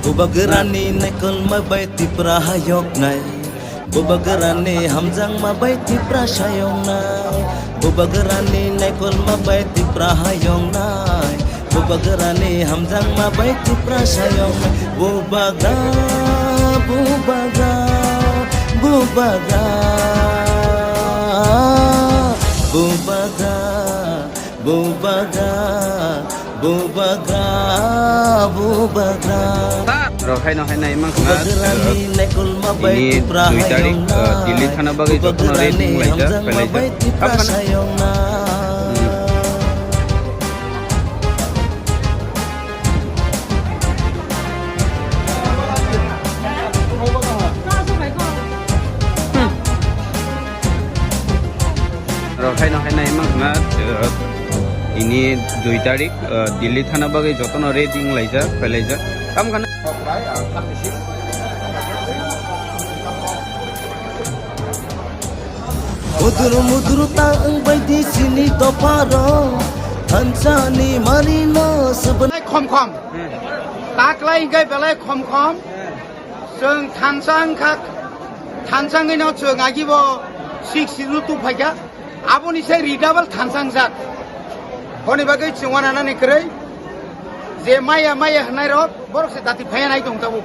Bubagerani naikol mabay ti prahayok nay Bubagerani hamjang mabay ti prasayong nay Bubagerani naikol mabay ti prahayong nay Bubagerani hamjang mabay ti prasayong nay Bubaga, bubaga, bubaga Bubaga, bubaga, bubaga, bubaga Rokai no hai emang ini 2 tarik Dili Thana bagai jotno rating laija pelaija apkana Rokai no hai emang ini 2 tarik Dili Thana bagai jotno rating laija pelaija apkana Mudur-mudur taang bay di sini toparo Hansani marino sebenarnya khom taklai gai belai khom जों थानसांगै नाव जों आगिबो 602 फाइगा आबोनि से रिडाबल थानसांजाक हनि बागै जोंवाना नानै करै जे माया हनाय रक बरसे दाति फायनाय दं ताबो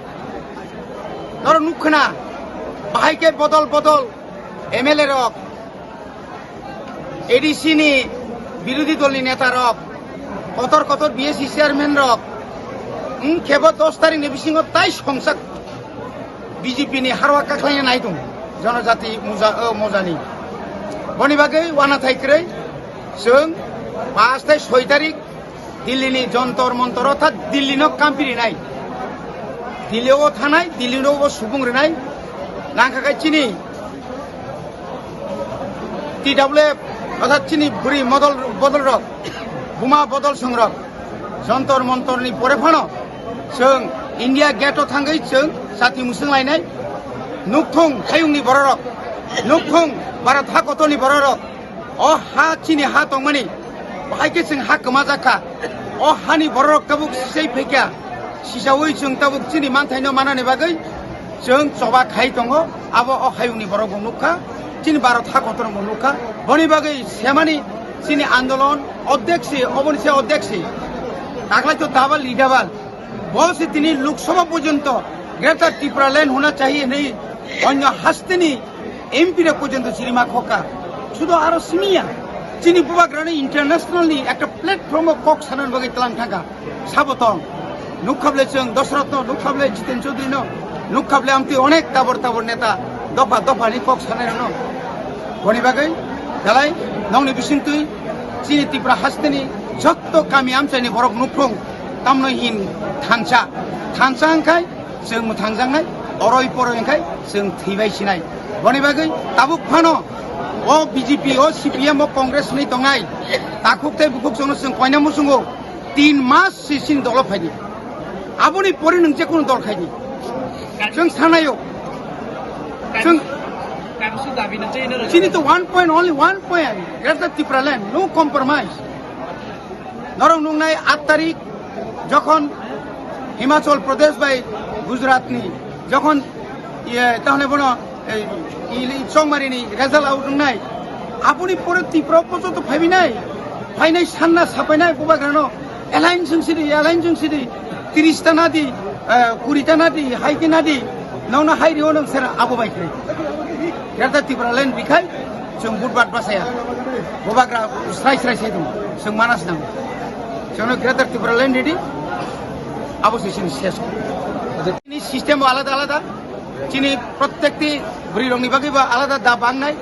नर नुखना बाहायके बदल एमएलए रक एडीसी नि বিরোধী দলनि नेता रक कतर बीएससी चेयरमैन रक केबो 10 तारिख नि बिसिङाव ताइ संसाक बीजेपी नि हारवा काख्लायना नाय दं जनजाति मजानि बनि बागै वाना थाइक्रै जों 5 तारिख 6 तारिख दिल्लीनि जन्तर मन्तर अर्थात दिल्लीनो कामपिरिनाय दिल्लीयाव थानाय दिल्लीयाव सुबुंग्रोनाय नांखाखाय चिनि टीडब्ल्यूएफ अर्थात चिनि बुरी बदल रक बुमा बदल संरक जन्तर मन्तरनि परेफानो जों इंडिया गेटआव थांगै जों साथि मुसुंलायनाय नुकथं थायुंनि बररक नुकथं भारत हाकतनि बररक अ हा चिनि हा दंमानि बाहायके जों हा गोमा जाखा अ हानि बररक ताबुक सिसै फैखा सिसावै जों ताबुक चिनि मानथायनो मानानि बागै जों जबा खाय दङ आबो अ हायुंनि बररक नुखा चिनि भारत हाकतनि नुखा बनि बागै सेमानि चिनि आन्दोलन अध्यक्षी अबनिसे अध्यक्षी तागलाई तो दाबाल लिडाबाल बहुत से তিনি লোকসভা পর্যন্ত গ্রেটার ত্রিপুরা ল্যান্ড होना चाहिए नहीं অন্য হাসতেনি এমপি রে পর্যন্ত সিনেমা খোকা শুধু আরো সিমিয়া চিনি বুবাগ্রানি ইন্টারন্যাশনালি একটা প্ল্যাটফর্ম কক সানান বাগै তলাং থাকা সাবতং নুখাবলে जों দশরত্ন নুখাবলে জিতেন চৌধুরী নুখাবলে আমতি অনেক তাবর নেতা দফানি কক সানান ন গনি বাগै দালাই নংনি বিसिंतुই চিনি ত্রিপুরা হাসতেনি যত কামি আমচাইনি বরক নুফং तामनहिन थांसा हंखाय जों थांजांनाय अरय परयखाय जों थैबायसिनाय बनि बागै ताबुक फानो अ बीजेपी अ सीपीएम अ कांग्रेस नि दंगाय ताकुकथाय बुकुक जों कयना मुसुंगो 3 मास सिसिन दल फायदि आबोनि परि नों जेकुनु दल खायदि जों सानायो जों काबसु दाबि नचैनो चिनि तो 1 point only 1 point greater Tripura land no compromise नरं नुंनाय 8 तारिख যখন হিমাচল প্রদেশ বাই গুজরাটনি যখন তাহলে বড় সংমারিনি রেজাল্ট আউট নাই আপনি পরে ত্রিপুরা পর্যন্ত ফাইনাই সান্না সাপাইনাই বুবাগ্রানো এলাইন जोंसिरि 30টা নাদি 20টা নাদি হাইকে নাদি नौना हाइरियाव नोंसोर आबोबायखै ग्रेटार त्रिपुरा ल्यान्ड बिखाय जों बुधबार बासाया बुबाग्रा स्राय दं जों मानास नांगौ जोंनो ग्रेटार त्रिपुरा ल्यान्ड रेडि अबशेषन शेष सिस्टेम आलादा चिनि प्रत्येकटी बुरी रंनि बागैबो आलादा दा बांनाय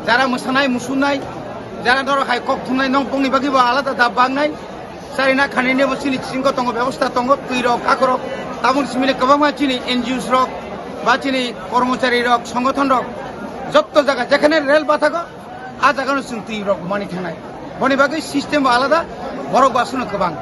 जारा मोसानाय मुसुरनाय जारा दर हाय कक थुनाय नं पंनि बागैबो आलादा दा बांनाय सारिना खानिनेबो चिनि सिंग दङ व्यवस्था दङ तुइरक आखरक तामुन सिमिले गोबां चिनि एनजिओस रक बा चिनि कर्मचारी रक संगठन रक जत्त जायगा जेखाने रेल बाथागो आ जायगानो जों तुइरक मानि थानाय बनि बागै सिस्टेम आलादा बरक बासनो गोबां